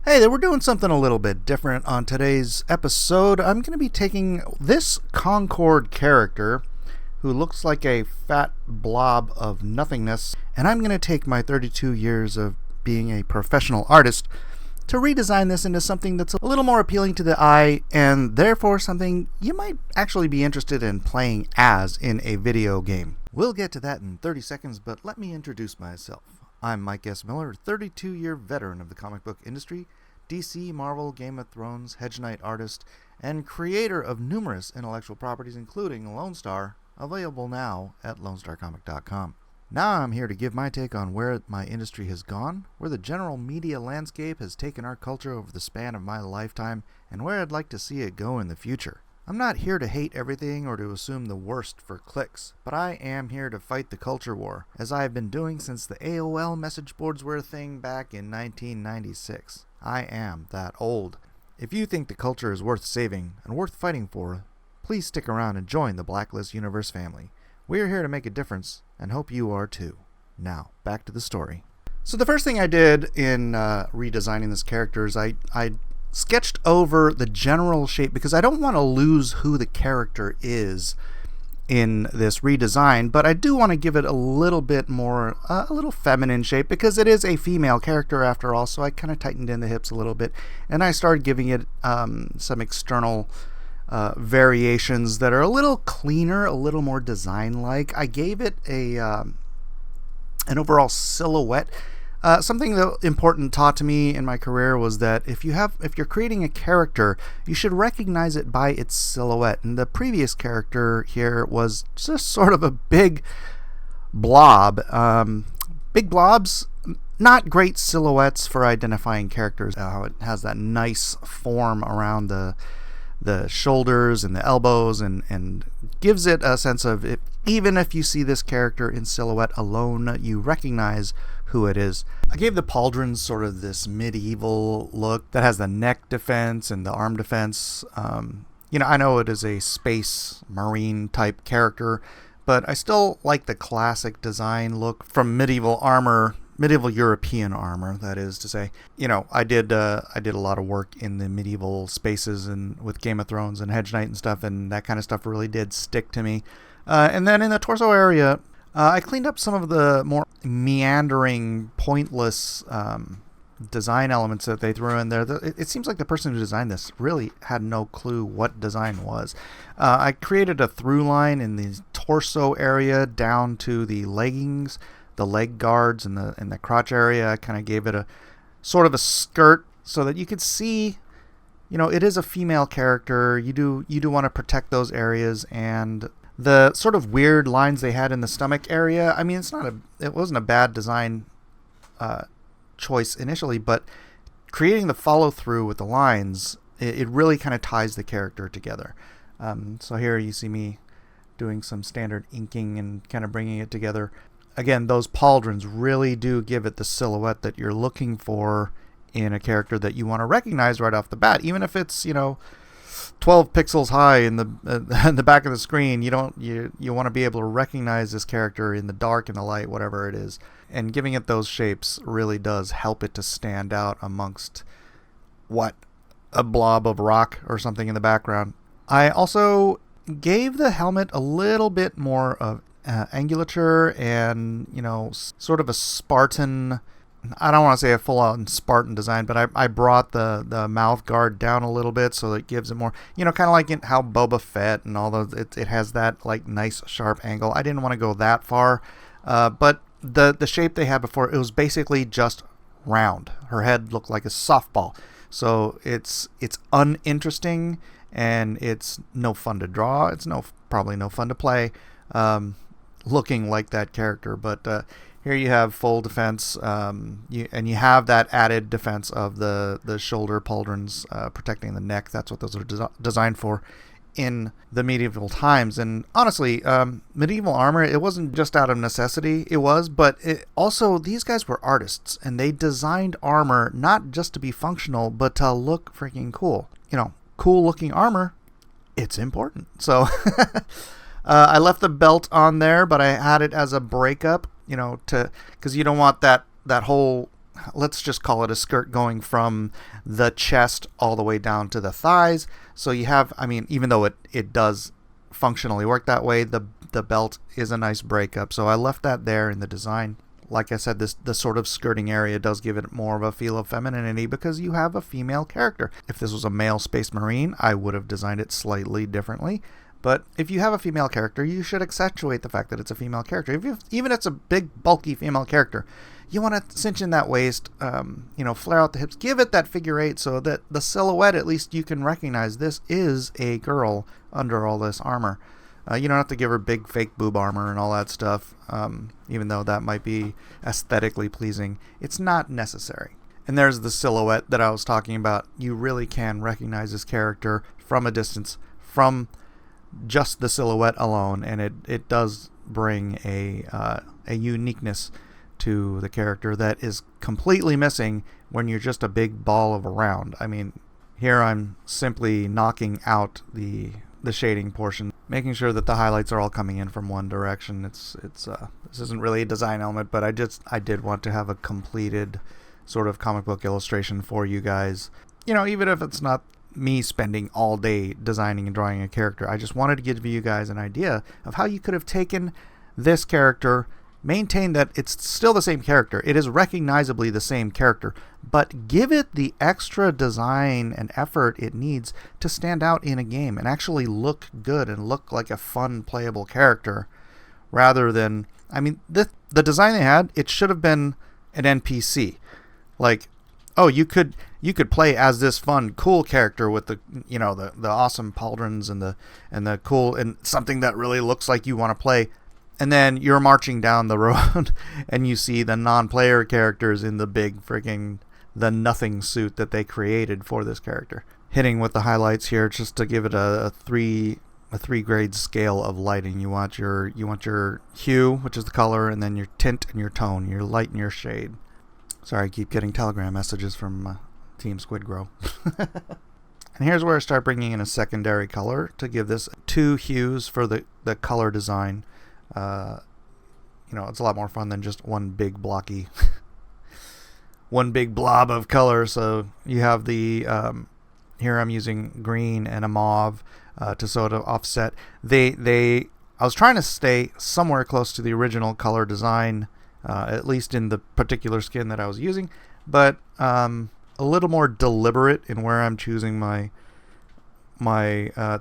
Hey there, we're doing something a little bit different on today's episode. I'm going to be taking this Concord character who looks like a fat blob of nothingness, and I'm going to take my 32 years of being a professional artist to redesign this into something that's a little more appealing to the eye, and therefore something you might actually be interested in playing as in a video game. We'll get to that in 30 seconds, but let me introduce myself. I'm Mike S. Miller, 32-year veteran of the comic book industry, DC, Marvel, Game of Thrones, Hedge Knight artist, and creator of numerous intellectual properties including Lone Star, available now at lonestarcomic.com. Now I'm here to give my take on where my industry has gone, where the general media landscape has taken our culture over the span of my lifetime, and where I'd like to see it go in the future. I'm not here to hate everything or to assume the worst for clicks, but I am here to fight the culture war, as I have been doing since the AOL message boards were a thing back in 1996. I am that old. If you think the culture is worth saving and worth fighting for, please stick around and join the Blacklist Universe family. We are here to make a difference, and hope you are too. Now, back to the story. So the first thing I did in redesigning this character is I sketched over the general shape, because I don't want to lose who the character is in this redesign, but I do want to give it a little bit more, a little feminine shape, because it is a female character after all, so I kind of tightened in the hips a little bit, and I started giving it some external variations that are a little cleaner, a little more design-like. I gave it an overall silhouette. Something that important taught to me in my career was that if you're creating a character, you should recognize it by its silhouette. And the previous character here was just sort of a big blob. Big blobs, not great silhouettes for identifying characters. It has that nice form around the shoulders and the elbows, and gives it a sense of, even if you see this character in silhouette alone, you recognize who it is. I gave the pauldrons sort of this medieval look that has the neck defense and the arm defense. I know it is a space marine type character, but I still like the classic design look from medieval armor, medieval European armor, that is to say. I did a lot of work in the medieval spaces and with Game of Thrones and Hedge Knight and stuff, and that kind of stuff really did stick to me. And then in the torso area, I cleaned up some of the more meandering, pointless design elements that they threw in there. It seems like the person who designed this really had no clue what design was. I created a through line in the torso area down to the leggings, the leg guards, and the crotch area. I kind of gave it a sort of a skirt so that you could see, it is a female character. You do want to protect those areas, and the sort of weird lines they had in the stomach area. I mean, it wasn't a bad design choice initially, but creating the follow through with the lines, it really kind of ties the character together. So here you see me doing some standard inking and kind of bringing it together. Again, those pauldrons really do give it the silhouette that you're looking for in a character that you want to recognize right off the bat, even if it's 12 pixels high in the back of the screen. You want to be able to recognize this character in the dark and the light, whatever it is, and giving it those shapes really does help it to stand out amongst a blob of rock or something in the background. I also gave the helmet a little bit more of angulature and sort of a Spartan. I don't want to say a full-on Spartan design, but I brought the mouth guard down a little bit so it gives it more, kind of like in how Boba Fett and all those, it has that like nice sharp angle. I didn't want to go that far, but the shape they had before, it was basically just round. Her head looked like a softball, so it's uninteresting and it's no fun to draw. It's probably no fun to play, looking like that character, but here you have full defense, you have that added defense of the shoulder pauldrons protecting the neck. That's what those are designed for in the medieval times. And honestly, medieval armor, it wasn't just out of necessity. It was, but also these guys were artists, and they designed armor not just to be functional, but to look freaking cool. Cool looking armor, it's important. So I left the belt on there, but I had it as a breakup, because you don't want that whole let's just call it a skirt going from the chest all the way down to the thighs. So you have, I mean, even though it does functionally work that way, the belt is a nice breakup. So I left that there in the design. Like I said, the sort of skirting area does give it more of a feel of femininity because you have a female character. If this was a male Space Marine, I would have designed it slightly differently. But if you have a female character, you should accentuate the fact that it's a female character. Even if it's a big, bulky female character, you want to cinch in that waist, flare out the hips, give it that figure eight so that the silhouette, at least you can recognize this is a girl under all this armor. You don't have to give her big fake boob armor and all that stuff, even though that might be aesthetically pleasing. It's not necessary. And there's the silhouette that I was talking about. You really can recognize this character from a distance, from just the silhouette alone, and it does bring a uniqueness to the character that is completely missing when you're just a big ball of a round. I mean, here I'm simply knocking out the shading portion, making sure that the highlights are all coming in from one direction. This isn't really a design element, but I did want to have a completed sort of comic book illustration for you guys. Even if it's not me spending all day designing and drawing a character, I just wanted to give you guys an idea of how you could have taken this character, maintain that it's still the same character. It is recognizably the same character, but give it the extra design and effort it needs to stand out in a game and actually look good and look like a fun, playable character, rather than, I mean, the design they had, it should have been an NPC. Like, oh, you could play as this fun, cool character with the awesome pauldrons and the cool, and something that really looks like you want to play. And then you're marching down the road and you see the non-player characters in the big freaking the nothing suit that they created for this character. Hitting with the highlights here just to give it a three grade scale of lighting. You want your hue, which is the color, and then your tint and your tone, your light and your shade. Sorry, I keep getting Telegram messages from Team Squid Grow. And here's where I start bringing in a secondary color to give this two hues for the color design. It's a lot more fun than just one big blocky one big blob of color. So you have the here I'm using green and a mauve to sort of offset. I was trying to stay somewhere close to the original color design, at least in the particular skin that I was using, but a little more deliberate in where I'm choosing my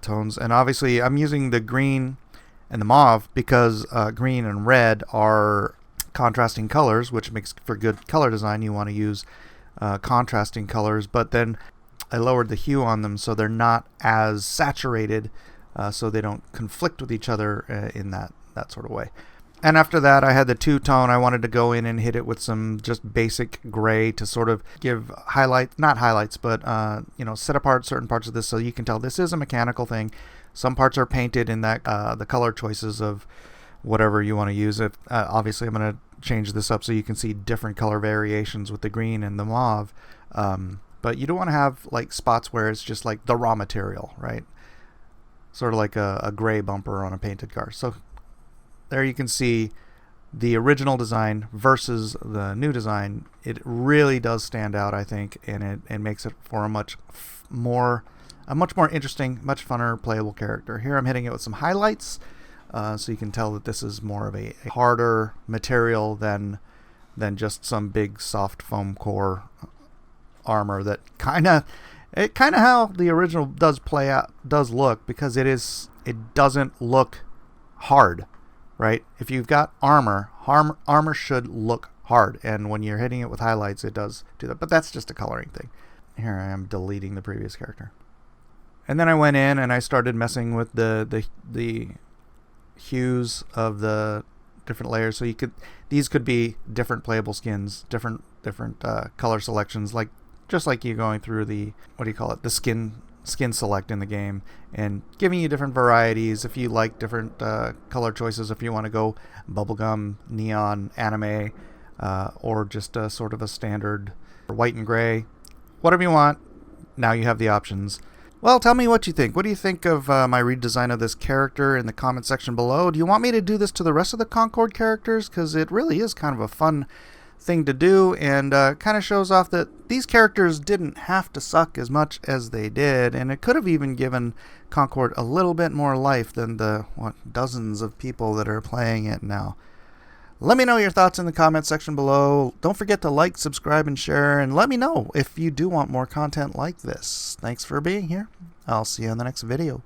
tones. And obviously I'm using the green and the mauve because green and red are contrasting colors, which makes for good color design. You want to use contrasting colors, but then I lowered the hue on them so they're not as saturated, so they don't conflict with each other in that sort of way. And after that, I had the two-tone. I wanted to go in and hit it with some just basic gray to sort of give not highlights, but set apart certain parts of this so you can tell this is a mechanical thing. Some parts are painted in that the color choices of whatever you want to use. It obviously I'm going to change this up so you can see different color variations with the green and the mauve. But you don't want to have like spots where it's just like the raw material, right? Sort of like a gray bumper on a painted car. So there you can see the original design versus the new design. It really does stand out, I think, and it makes it for a much more interesting, much funner playable character. Here I'm hitting it with some highlights, so you can tell that this is more of a harder material than just some big soft foam core armor that kind of how the original does look, because it doesn't look hard, right? If you've got armor should look hard, and when you're hitting it with highlights, it does do that. But that's just a coloring thing. Here I am deleting the previous character. And then I went in and I started messing with the hues of the different layers. So these could be different playable skins, different color selections, just like you going through the skin select in the game, and giving you different varieties if you like different color choices. If you want to go bubblegum, neon, anime, or just a sort of a standard white and gray, whatever you want. Now you have the options. Well, tell me what you think. What do you think of my redesign of this character in the comment section below? Do you want me to do this to the rest of the Concord characters? Because it really is kind of a fun thing to do, and kind of shows off that these characters didn't have to suck as much as they did, and it could have even given Concord a little bit more life than the dozens of people that are playing it now. Let me know your thoughts in the comments section below. Don't forget to like, subscribe, and share, and let me know if you do want more content like this. Thanks for being here. I'll see you in the next video.